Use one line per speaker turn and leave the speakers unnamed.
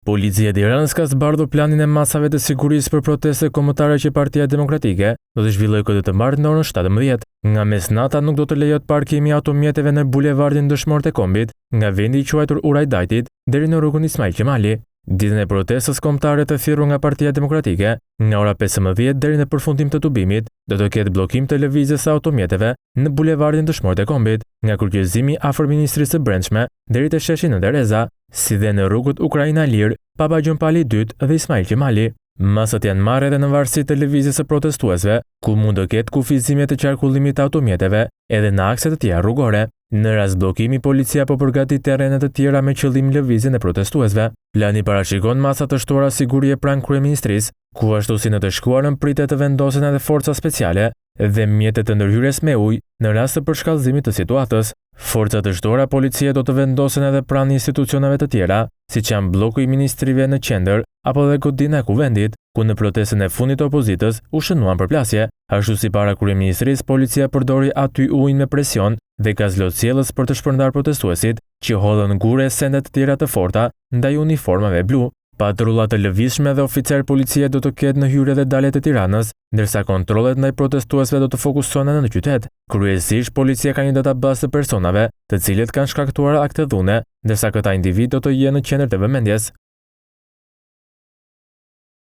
Policia e Tiranës ka zbardhur planin e masave të sigurisë për proteste kombëtare që Partia Demokratike do të zhvillojë këtë të martë në orën 17. Nga mesnata nuk do të lejohet parkimi i automjeteve në bulevardin Dëshmorët e Kombit, nga vendi i quajtur Uraj-Dajtit deri në rrugën Ismail Qemali. Ditën e protestës kombëtare të thirrur nga Partia Demokratike, nga ora 15 deri në përfundim të tubimit, do të ketë bllokim të lëvizjes së automjeteve në bulevardin Dëshmorët e Kombit, nga kryqëzimi afër Ministrisë së Brendshme deri te sheshi në Dereza, si dhe në rrugët Ukraina Lir, Papa Gjon Pali 2 dhe Ismail Qemali. Masat janë marrë edhe në varësi të lëvizjes së protestuesve, ku mund të ketë kufizime të qarkullimit të automjeteve edhe në akse të tjera rrugore. Në rast bllokimi, policia po përgatit terrene të tjera me qëllim lëvizjen e protestuesve. Plani parashikon masa të shtuara sigurie pranë kryeministrisë, ku ashtu si në të shkuarën pritet të vendosen edhe forca speciale dhe mjetet të ndërhyrjes me ujë në rast të përshkallëzimit të situatës. Forcat të shtuara policie do të vendosen edhe pranë institucioneve të tjera, siç janë bloku i ministrive në qendër apo dhe godina e kuvendit, ku në protestën e fundit të opozitës u shënuan përplasje. Ashtu si para kryeministrisë, policia përdori aty ujin me presion dhe gazlotësiellës për të shpërndar protestuesit që hodhën gure sende të tjera të forta ndaj uniformave blu. Patrulla të lëvizshme dhe oficer policie do të ketë në hyrje dhe dalje të Tiranës, ndërsa kontrollet ndaj protestuesve do të fokusohen në qytet. Kryesisht policia ka një databazë të personave, të cilët kanë shkaktuar akte dhune, ndërsa këta individ do të jenë në qendër të vëmendjes.